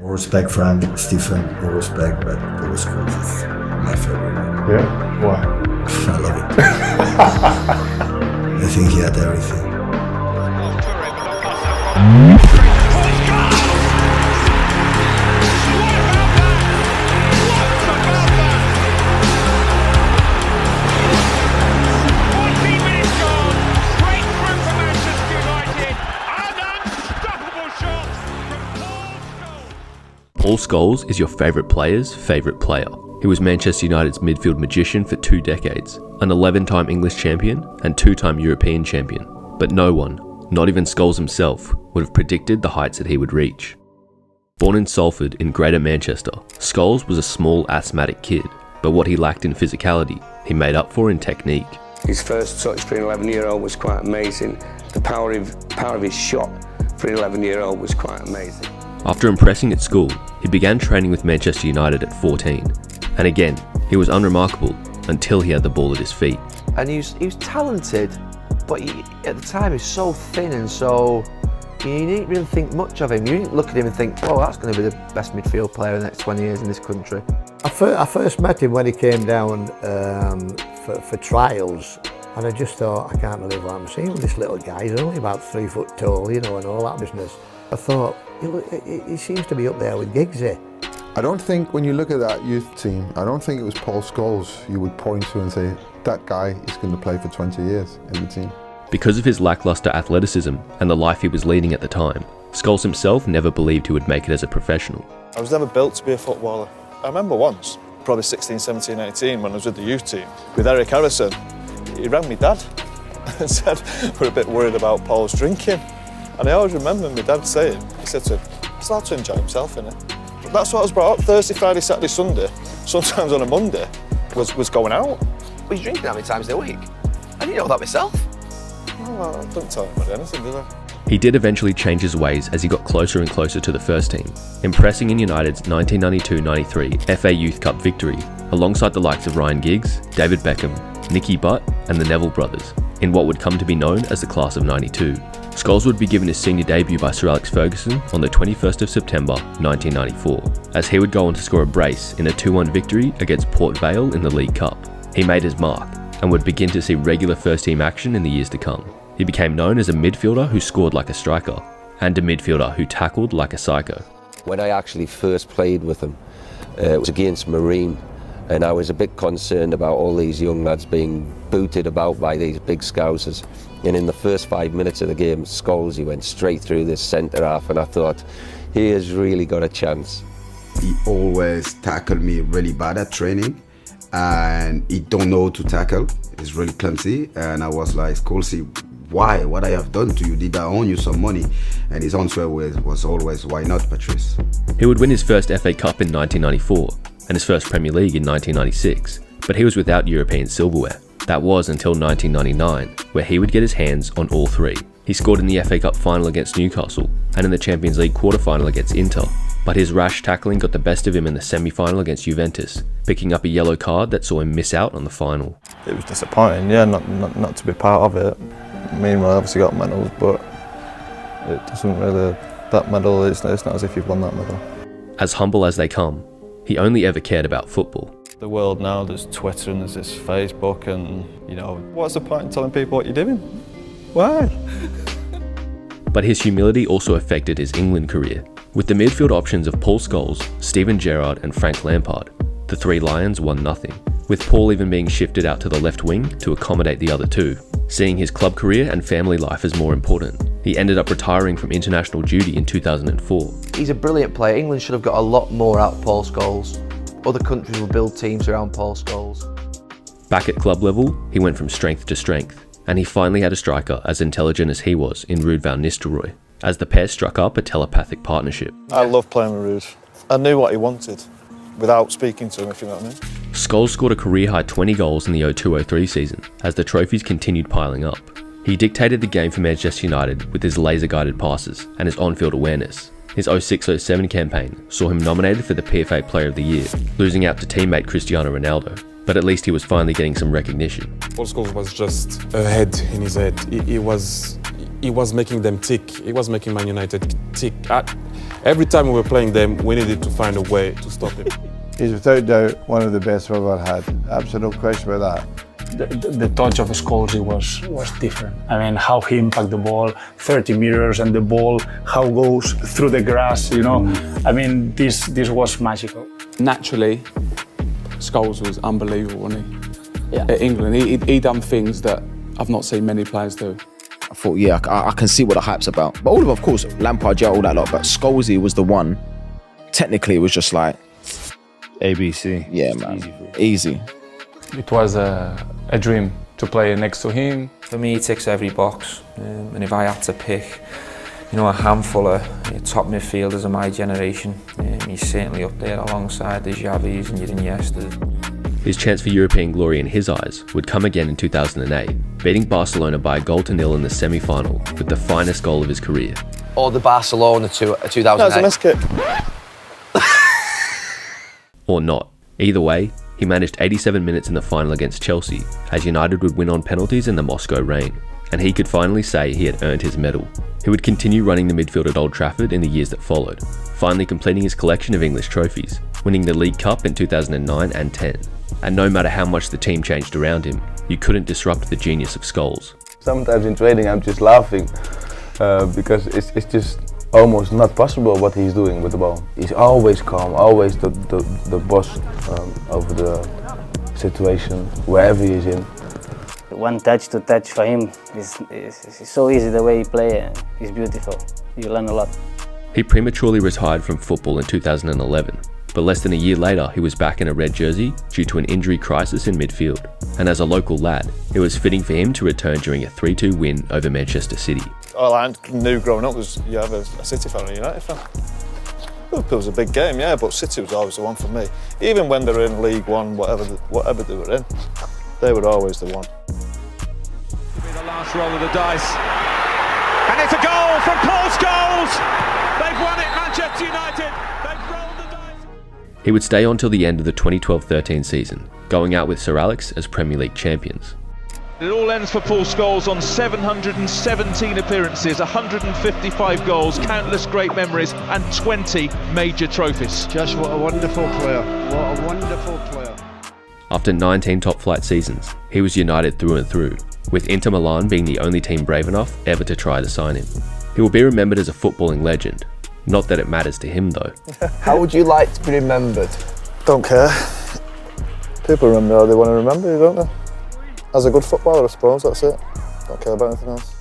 All respect, Frank, Stephen, all respect, but Aaron Scholes is my favorite man. Yeah? Why? I love it. I think he had everything. Paul Scholes is your favourite player's favourite player. He was Manchester United's midfield magician for 2 decades, an 11-time English champion and 2-time European champion. But no one, not even Scholes himself, would have predicted the heights that he would reach. Born in Salford in Greater Manchester, Scholes was a small asthmatic kid, but what he lacked in physicality, he made up for in technique. His first touch for an 11-year-old was quite amazing. The power of his shot for an 11-year-old was quite amazing. After impressing at school, he began training with Manchester United at 14. And again, he was unremarkable until he had the ball at his feet. And he was talented, but at the time he was so thin and so... You didn't really think much of him. You didn't look at him and think, oh, that's going to be the best midfield player in the next 20 years in this country. I first met him when he came down for trials, and I just thought, I can't believe what I'm seeing with this little guy. He's only about 3 foot tall, you know, and all that business. I thought, he seems to be up there with Giggsy. I don't think when you look at that youth team, I don't think it was Paul Scholes you would point to and say, that guy is going to play for 20 years in the team. Because of his lacklustre athleticism and the life he was leading at the time, Scholes himself never believed he would make it as a professional. I was never built to be a footballer. I remember once, probably 16, 17, 18, when I was with the youth team, with Eric Harrison, he rang me dad and said, we're a bit worried about Paul's drinking. And I always remember my dad saying, he said to him, he's allowed to enjoy himself, innit? That's what I was brought up, Thursday, Friday, Saturday, Sunday, sometimes on a Monday, was going out. Was you drinking how many times a week? I didn't know that myself. Oh, I didn't tell anybody anything, did I? He did eventually change his ways as he got closer and closer to the first team, impressing in United's 1992-93 FA Youth Cup victory, alongside the likes of Ryan Giggs, David Beckham, Nicky Butt and the Neville brothers, in what would come to be known as the class of '92. Scholes would be given his senior debut by Sir Alex Ferguson on the 21st of September 1994, as he would go on to score a brace in a 2-1 victory against Port Vale in the League Cup. He made his mark and would begin to see regular first-team action in the years to come. He became known as a midfielder who scored like a striker, and a midfielder who tackled like a psycho. When I actually first played with him, it was against Marine, and I was a bit concerned about all these young lads being booted about by these big scousers. And in the first 5 minutes of the game, Scholes, he went straight through this centre half, and I thought, he has really got a chance. He always tackled me really bad at training, and he don't know to tackle. He's really clumsy, and I was like, Scholes, why? What I have done to you? Did I owe you some money? And his answer was always, why not, Patrice? He would win his first FA Cup in 1994 and his first Premier League in 1996, but he was without European silverware. That was until 1999, where he would get his hands on all 3. He scored in the FA Cup final against Newcastle and in the Champions League quarter-final against Inter, but his rash tackling got the best of him in the semi-final against Juventus, picking up a yellow card that saw him miss out on the final. It was disappointing, yeah, not to be part of it. Meanwhile, I obviously got medals, but it doesn't really, that medal, it's not as if you've won that medal. As humble as they come, he only ever cared about football. The world now, there's Twitter and there's this Facebook and, you know, what's the point in telling people what you're doing? Why? But his humility also affected his England career. With the midfield options of Paul Scholes, Steven Gerrard and Frank Lampard, the 3 Lions won nothing, with Paul even being shifted out to the left wing to accommodate the other 2, seeing his club career and family life as more important. He ended up retiring from international duty in 2004. He's a brilliant player. England should have got a lot more out of Paul Scholes. Other countries will build teams around Paul Scholes. Back at club level, he went from strength to strength, and he finally had a striker as intelligent as he was in Ruud van Nistelrooy, as the pair struck up a telepathic partnership. I love playing with Ruud. I knew what he wanted without speaking to him, if you know what I mean. Scholes scored a career-high 20 goals in the 02-03 season as the trophies continued piling up. He dictated the game for Manchester United with his laser-guided passes and his on-field awareness. His 06-07 campaign saw him nominated for the PFA Player of the Year, losing out to teammate Cristiano Ronaldo, but at least he was finally getting some recognition. Paul Scholes was just ahead in his head. He he was making them tick. He was making Man United tick. Every time we were playing them, we needed to find a way to stop him. He's without doubt one of the best we've ever had. Absolute question about that. The touch of Scholes was different. I mean, how he impacted the ball, 30 meters, and the ball, how it goes through the grass, you know. I mean, this was magical. Naturally, Scholes was unbelievable, wasn't he? Yeah. At England, he done things that I've not seen many players do. I thought, yeah, I can see what the hype's about. But all of them, of course, Lampard, all that lot, but Scholes was the one. Technically, it was just like... ABC. Yeah, man. Easy. It was a dream to play next to him. For me, he ticks every box. And if I had to pick, you know, a handful of top midfielders of my generation, he's certainly up there alongside the Xavis and your Iniestas. His chance for European glory in his eyes would come again in 2008, beating Barcelona by a 0-0 in the semi-final with the finest goal of his career. Or the Barcelona 2008. That was a miss kick. Or not. Either way, he managed 87 minutes in the final against Chelsea, as United would win on penalties in the Moscow rain, and he could finally say he had earned his medal. He would continue running the midfield at Old Trafford in the years that followed, finally completing his collection of English trophies, winning the League Cup in 2009 and 10. And no matter how much the team changed around him, you couldn't disrupt the genius of Scholes. Sometimes in training I'm just laughing because it's just almost not possible what he's doing with the ball. He's always calm, always the boss of the situation, wherever he's in. One touch to touch for him is so easy. The way he plays, it's beautiful. You learn a lot. He prematurely retired from football in 2011, but less than a year later he was back in a red jersey due to an injury crisis in midfield. And as a local lad, it was fitting for him to return during a 3-2 win over Manchester City. All I knew growing up was you have a City fan or a United fan. Liverpool was a big game, yeah, but City was always the one for me. Even when they were in League One, whatever they were in, they were always the one. The last roll of the dice, and it's a goal from Paul Scholes. They've won it, Manchester United. They've rolled the dice. He would stay on till the end of the 2012-13 season, going out with Sir Alex as Premier League champions. It all ends for Paul Scholes on 717 appearances, 155 goals, countless great memories, and 20 major trophies. Just what a wonderful player. What a wonderful player. After 19 top-flight seasons, he was United through and through, with Inter Milan being the only team brave enough ever to try to sign him. He will be remembered as a footballing legend. Not that it matters to him, though. How would you like to be remembered? Don't care. People remember how they want to remember you, don't they? As a good footballer, I suppose, that's it. Don't care about anything else.